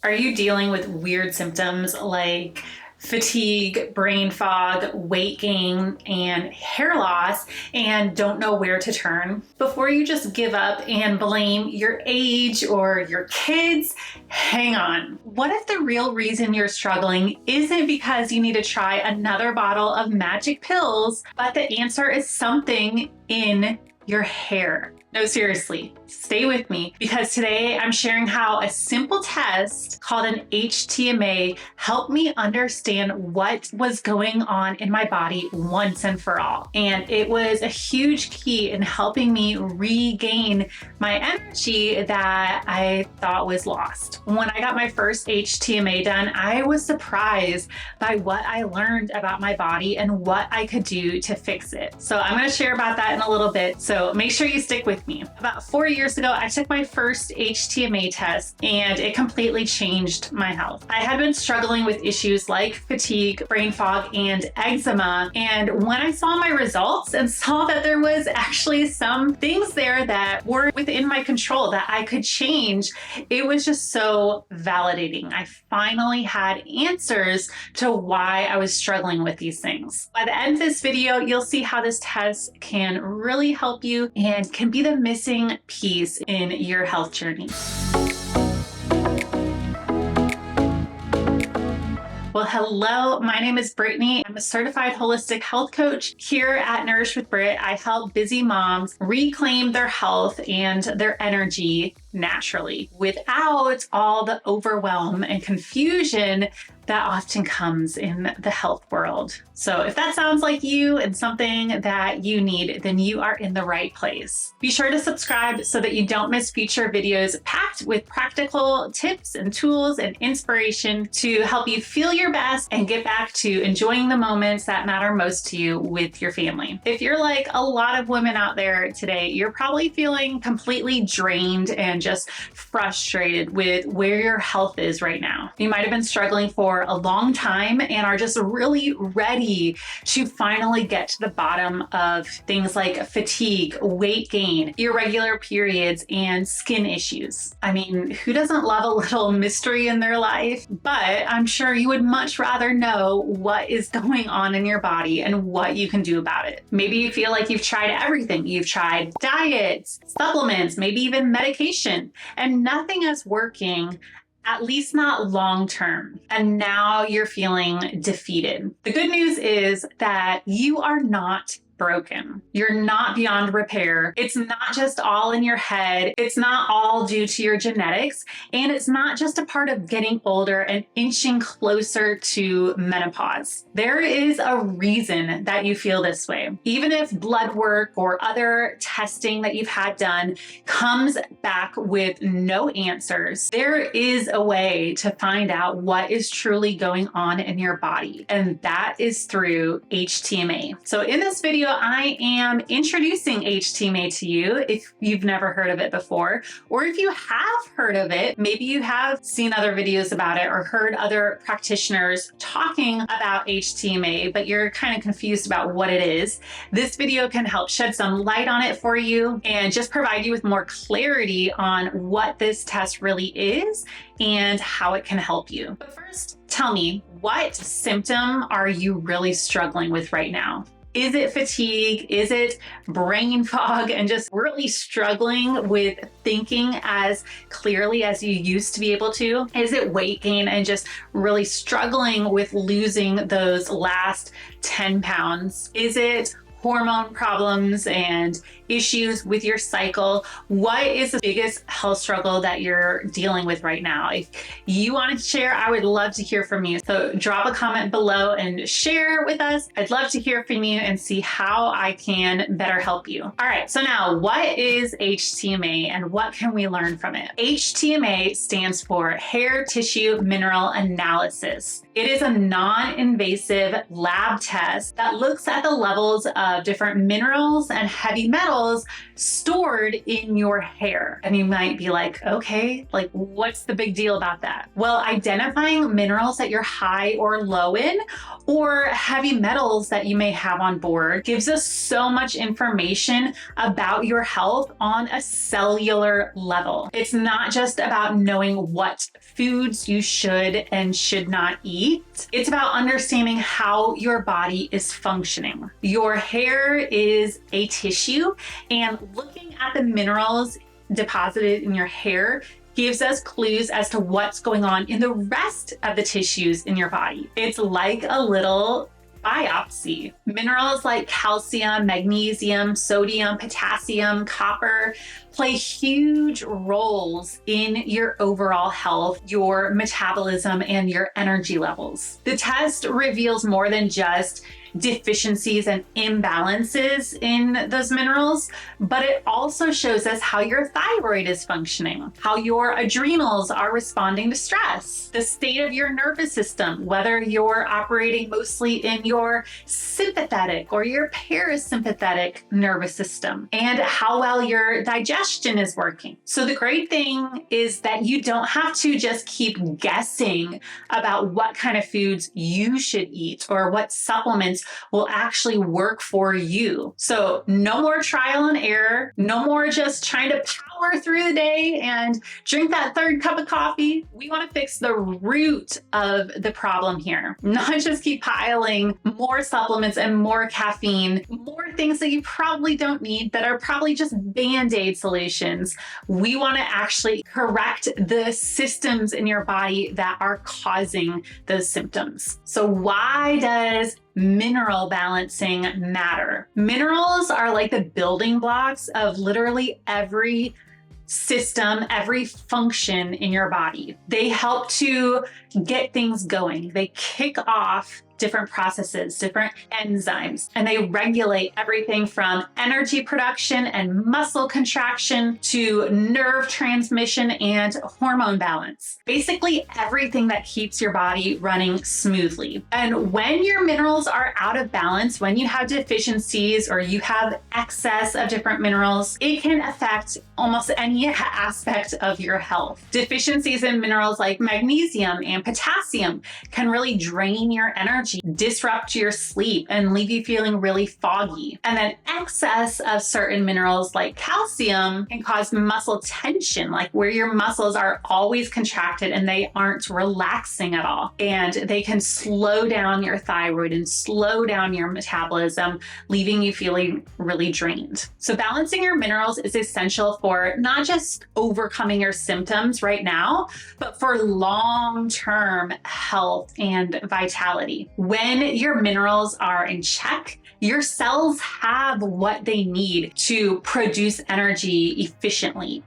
Are you dealing with weird symptoms like fatigue, brain fog, weight gain, and hair loss, and don't know where to turn? Before you just give up and blame your age or your kids, hang on. What if the real reason you're struggling isn't because you need to try another bottle of magic pills, but the answer is something in your hair? No, seriously, stay with me, because today I'm sharing how a simple test called an HTMA helped me understand what was going on in my body once and for all. And it was a huge key in helping me regain my energy that I thought was lost. When I got my first HTMA done, I was surprised by what I learned about my body and what I could do to fix it. So I'm going to share about that in a little bit. So make sure you stick with me. About 4 years ago, I took my first HTMA test and it completely changed my health. I had been struggling with issues like fatigue, brain fog, and eczema. And when I saw my results and saw that there was actually some things there that were within my control that I could change, it was just so validating. I finally had answers to why I was struggling with these things. By the end of this video, you'll see how this test can really help you and can be the missing piece in your health journey. Well, hello, my name is Brittany. I'm a certified holistic health coach. Here at Nourish with Britt, I help busy moms reclaim their health and their energy naturally without all the overwhelm and confusion that often comes in the health world. So if that sounds like you and something that you need, then you are in the right place. Be sure to subscribe so that you don't miss future videos packed with practical tips and tools and inspiration to help you feel your best and get back to enjoying the moments that matter most to you with your family. If you're like a lot of women out there today, you're probably feeling completely drained and just frustrated with where your health is right now. You might have been struggling for a long time and are just really ready to finally get to the bottom of things like fatigue, weight gain, irregular periods, and skin issues. I mean, who doesn't love a little mystery in their life? But I'm sure you would much rather know what is going on in your body and what you can do about it. Maybe you feel like you've tried everything. You've tried diets, supplements, maybe even medication, and nothing is working, at least not long term. And now you're feeling defeated. The good news is that you are not broken. You're not beyond repair. It's not just all in your head. It's not all due to your genetics. And it's not just a part of getting older and inching closer to menopause. There is a reason that you feel this way. Even if blood work or other testing that you've had done comes back with no answers, there is a way to find out what is truly going on in your body. And that is through HTMA. So in this video, I am introducing HTMA to you if you've never heard of it before, or if you have heard of it, maybe you have seen other videos about it or heard other practitioners talking about HTMA, but you're kind of confused about what it is. This video can help shed some light on it for you and just provide you with more clarity on what this test really is and how it can help you. But first, tell me, what symptom are you really struggling with right now? Is it fatigue? Is it brain fog and just really struggling with thinking as clearly as you used to be able to? Is it weight gain and just really struggling with losing those last 10 pounds? Is it hormone problems and issues with your cycle? What is the biggest health struggle that you're dealing with right now? If you want to share, I would love to hear from you. So drop a comment below and share with us. I'd love to hear from you and see how I can better help you. All right, so now what is HTMA and what can we learn from it? HTMA stands for Hair Tissue Mineral Analysis. It is a non-invasive lab test that looks at the levels of of different minerals and heavy metals stored in your hair. And you might be like, okay, like what's the big deal about that? Well, identifying minerals that you're high or low in, or heavy metals that you may have on board, gives us so much information about your health on a cellular level. It's not just about knowing what foods you should and should not eat. It's about understanding how your body is functioning. Your hair is a tissue, and looking at the minerals deposited in your hair gives us clues as to what's going on in the rest of the tissues in your body. It's like a little biopsy. Minerals like calcium, magnesium, sodium, potassium, copper play huge roles in your overall health, your metabolism, and your energy levels. The test reveals more than just deficiencies and imbalances in those minerals, but it also shows us how your thyroid is functioning, how your adrenals are responding to stress, the state of your nervous system, whether you're operating mostly in your sympathetic or your parasympathetic nervous system, and how well your digestion is working. So the great thing is that you don't have to just keep guessing about what kind of foods you should eat or what supplements will actually work for you. So no more trial and error, no more just trying to power through the day and drink that third cup of coffee. We want to fix the root of the problem here, not just keep piling more supplements and more caffeine, more things that you probably don't need that are probably just band-aid solutions. We want to actually correct the systems in your body that are causing those symptoms. So why does mineral balancing matter? Minerals are like the building blocks of literally every system, every function in your body. They help to get things going. They kick off different processes, different enzymes, and they regulate everything from energy production and muscle contraction to nerve transmission and hormone balance. Basically everything that keeps your body running smoothly. And when your minerals are out of balance, when you have deficiencies or you have excess of different minerals, it can affect almost any aspect of your health. Deficiencies in minerals like magnesium and potassium can really drain your energy, disrupt your sleep, and leave you feeling really foggy. And then excess of certain minerals like calcium can cause muscle tension, like where your muscles are always contracted and they aren't relaxing at all. And they can slow down your thyroid and slow down your metabolism, leaving you feeling really drained. So balancing your minerals is essential for not just overcoming your symptoms right now, but for long-term health and vitality. When your minerals are in check, your cells have what they need to produce energy efficiently.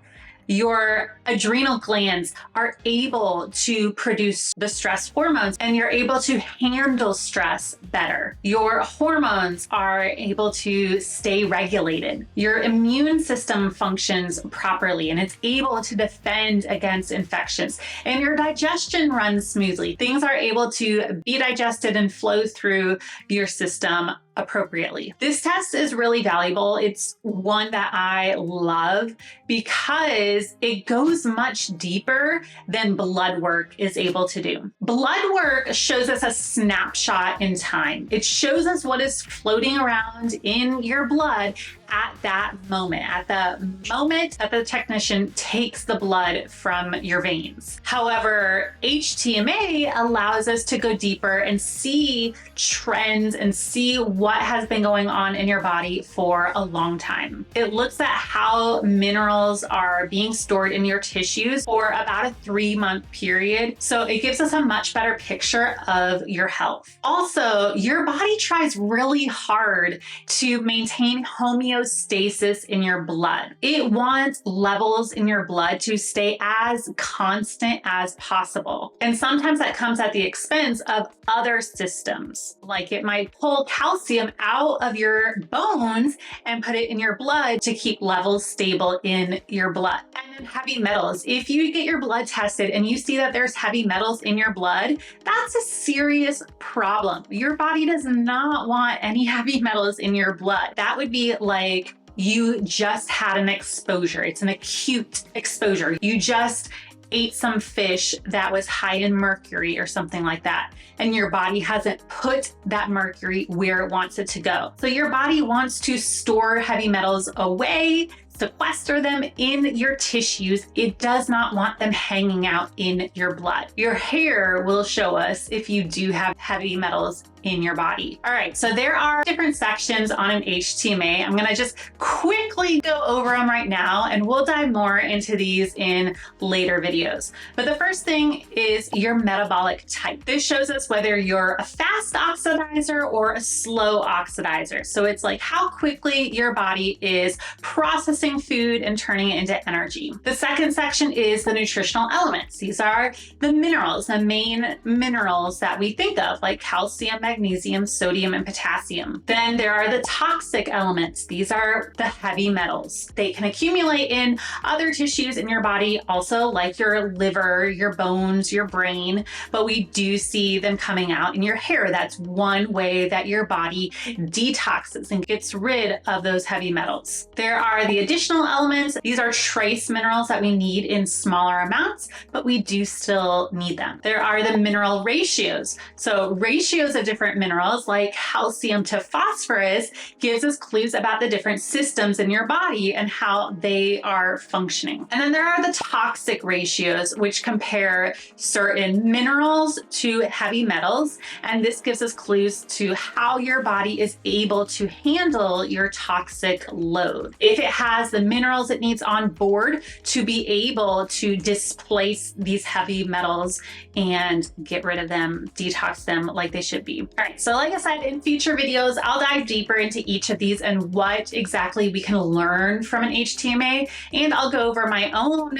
Your adrenal glands are able to produce the stress hormones, and you're able to handle stress better. Your hormones are able to stay regulated. Your immune system functions properly and it's able to defend against infections. And your digestion runs smoothly. Things are able to be digested and flow through your system appropriately. This test is really valuable. It's one that I love because it goes much deeper than blood work is able to do. Blood work shows us a snapshot in time. It shows us what is floating around in your blood at that moment that the technician takes the blood from your veins. However, HTMA allows us to go deeper and see trends and see what has been going on in your body for a long time. It looks at how minerals are being stored in your tissues for about a 3-month period. So it gives us a much better picture of your health. Also, your body tries really hard to maintain homeostasis in your blood. It wants levels in your blood to stay as constant as possible. And sometimes that comes at the expense of other systems. Like it might pull calcium out of your bones and put it in your blood to keep levels stable in your blood. And And then heavy metals. If you get your blood tested and you see that there's heavy metals in your blood, that's a serious problem. Your body does not want any heavy metals in your blood. That would be like you just had an exposure. It's an acute exposure. You just ate some fish that was high in mercury or something like that, and your body hasn't put that mercury where it wants it to go. So your body wants to store heavy metals away, sequester them in your tissues. It does not want them hanging out in your blood. Your hair will show us if you do have heavy metals in your body. All right, so there are different sections on an HTMA. I'm gonna just quickly go over them right now, and we'll dive more into these in later videos. But the first thing is your metabolic type. This shows us whether you're a fast oxidizer or a slow oxidizer. So it's like how quickly your body is processing food and turning it into energy. The second section is the nutritional elements. These are the minerals, the main minerals that we think of, like calcium, magnesium, sodium, and potassium. Then there are the toxic elements. These are the heavy metals. They can accumulate in other tissues in your body, also like your liver, your bones, your brain, but we do see them coming out in your hair. That's one way that your body detoxes and gets rid of those heavy metals. There are the additional elements. These are trace minerals that we need in smaller amounts, but we do still need them. There are the mineral ratios. So ratios of different minerals like calcium to phosphorus gives us clues about the different systems in your body and how they are functioning. And then there are the toxic ratios, which compare certain minerals to heavy metals. And this gives us clues to how your body is able to handle your toxic load. If it has the minerals it needs on board to be able to displace these heavy metals and get rid of them, detox them like they should be. All right, so like I said, in future videos, I'll dive deeper into each of these and what exactly we can learn from an HTMA, and I'll go over my own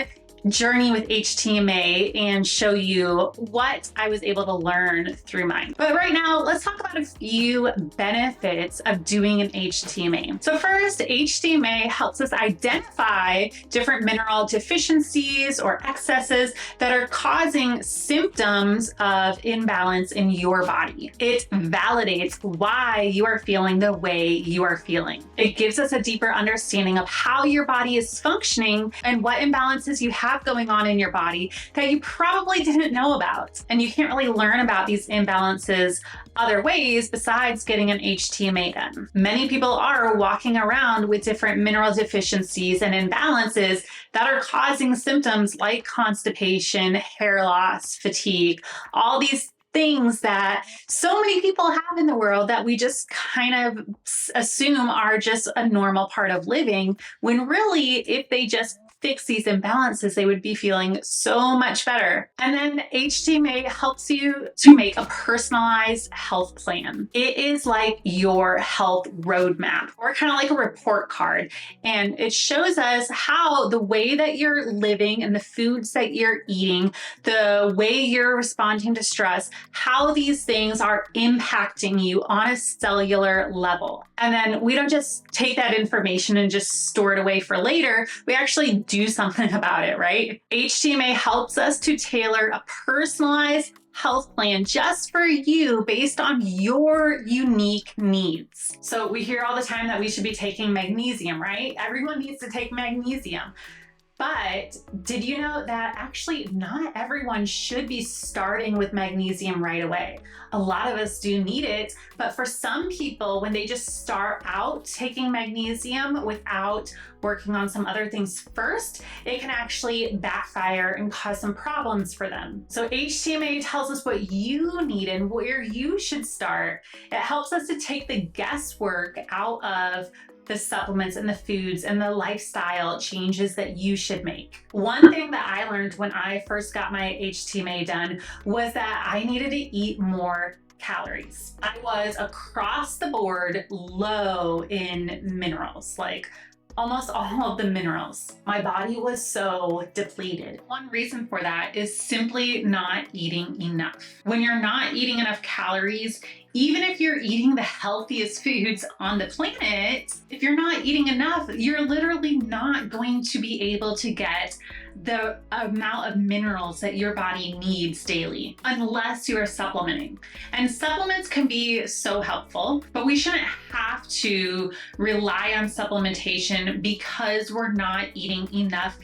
journey with HTMA and show you what I was able to learn through mine. But right now, let's talk about a few benefits of doing an HTMA. So first, HTMA helps us identify different mineral deficiencies or excesses that are causing symptoms of imbalance in your body. It validates why you are feeling the way you are feeling. It gives us a deeper understanding of how your body is functioning and what imbalances you have going on in your body that you probably didn't know about. And you can't really learn about these imbalances other ways besides getting an HTMA done. Many people are walking around with different mineral deficiencies and imbalances that are causing symptoms like constipation, hair loss, fatigue, all these things that so many people have in the world that we just kind of assume are just a normal part of living, when really, if they just fix these imbalances, they would be feeling so much better. And then HTMA helps you to make a personalized health plan. It is like your health roadmap, or kind of like a report card. And it shows us how the way that you're living and the foods that you're eating, the way you're responding to stress, how these things are impacting you on a cellular level. And then we don't just take that information and just store it away for later. We actually do something about it, right? HTMA helps us to tailor a personalized health plan just for you based on your unique needs. So we hear all the time that we should be taking magnesium, right? Everyone needs to take magnesium. But did you know that actually not everyone should be starting with magnesium right away? A lot of us do need it, but for some people, when they just start out taking magnesium without working on some other things first, it can actually backfire and cause some problems for them. So HTMA tells us what you need and where you should start. It helps us to take the guesswork out of the supplements and the foods and the lifestyle changes that you should make. One thing that I learned when I first got my HTMA done was that I needed to eat more calories. I was across the board low in minerals, like almost all of the minerals. My body was so depleted. One reason for that is simply not eating enough. When you're not eating enough calories, even if you're eating the healthiest foods on the planet, if you're not eating enough, you're literally not going to be able to get the amount of minerals that your body needs daily unless you are supplementing. And supplements can be so helpful, but we shouldn't have to rely on supplementation because we're not eating enough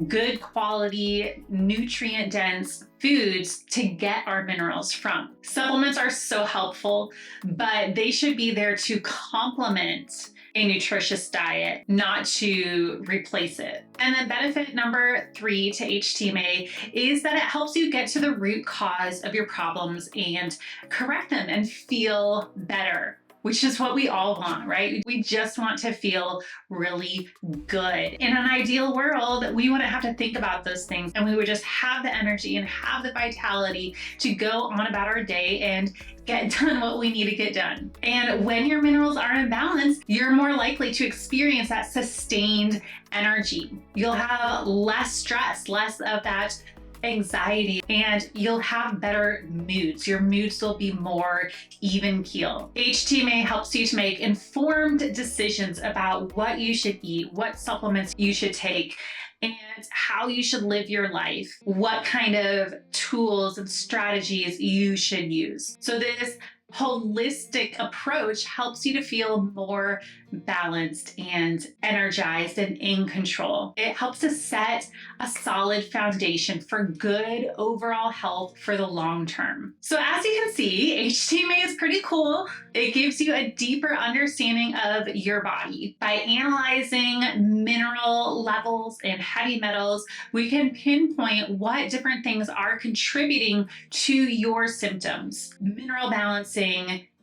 good quality, nutrient dense foods to get our minerals from. Supplements are so helpful, but they should be there to complement a nutritious diet, not to replace it. And then benefit number 3 to HTMA is that it helps you get to the root cause of your problems and correct them and feel better, which is what we all want, right? We just want to feel really good. In an ideal world, we wouldn't have to think about those things and we would just have the energy and have the vitality to go on about our day and get done what we need to get done. And when your minerals are in balance, you're more likely to experience that sustained energy. You'll have less stress, less of that anxiety, and you'll have better moods. Your moods will be more even keel. HTMA helps you to make informed decisions about what you should eat, what supplements you should take, and how you should live your life, what kind of tools and strategies you should use. So this holistic approach helps you to feel more balanced and energized and in control. It helps to set a solid foundation for good overall health for the long term. So as you can see, HTMA is pretty cool. It gives you a deeper understanding of your body. By analyzing mineral levels and heavy metals, we can pinpoint what different things are contributing to your symptoms. Mineral balancing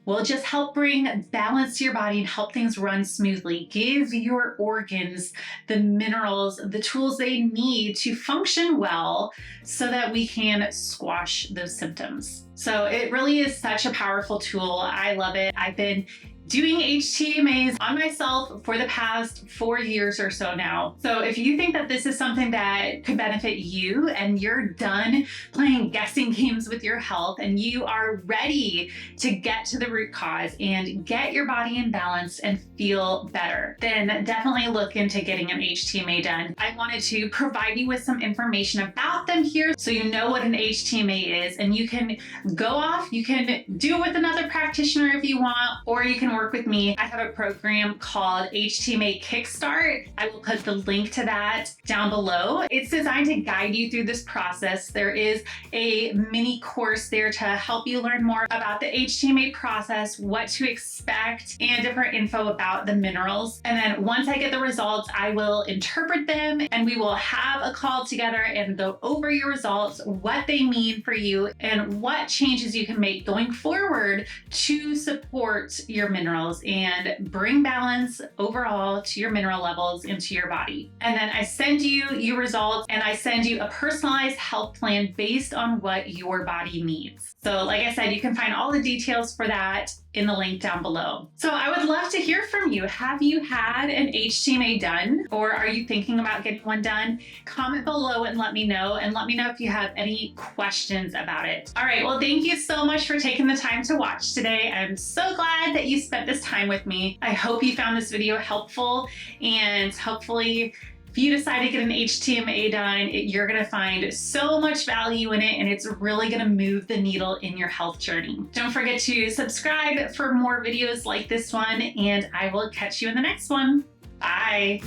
will just help bring balance to your body and help things run smoothly. Give your organs the minerals, the tools they need to function well so that we can squash those symptoms. So it really is such a powerful tool. I love it. I've been doing HTMAs on myself for the past 4 years or so now. So if you think that this is something that could benefit you and you're done playing guessing games with your health and you are ready to get to the root cause and get your body in balance and feel better, then definitely look into getting an HTMA done. I wanted to provide you with some information about them here so you know what an HTMA is, and you can go off, you can do it with another practitioner if you want, or you can work with me. I have a program called HTMA Kickstart. I will put the link to that down below. It's designed to guide you through this process. There is a mini course there to help you learn more about the HTMA process, what to expect, and different info about the minerals. And then once I get the results, I will interpret them and we will have a call together and go over your results, what they mean for you, and what changes you can make going forward to support your minerals and bring balance overall to your mineral levels into your body. And then I send you your results and I send you a personalized health plan based on what your body needs. So like I said, you can find all the details for that in the link down below. So I would love to hear from you. Have you had an HTMA done, or are you thinking about getting one done? Comment below and let me know if you have any questions about it. All right, well, thank you so much for taking the time to watch today. I'm so glad that you spent this time with me. I hope you found this video helpful, and hopefully if you decide to get an HTMA done, you're gonna find so much value in it, and it's really gonna move the needle in your health journey. Don't forget to subscribe for more videos like this one, and I will catch you in the next one. Bye.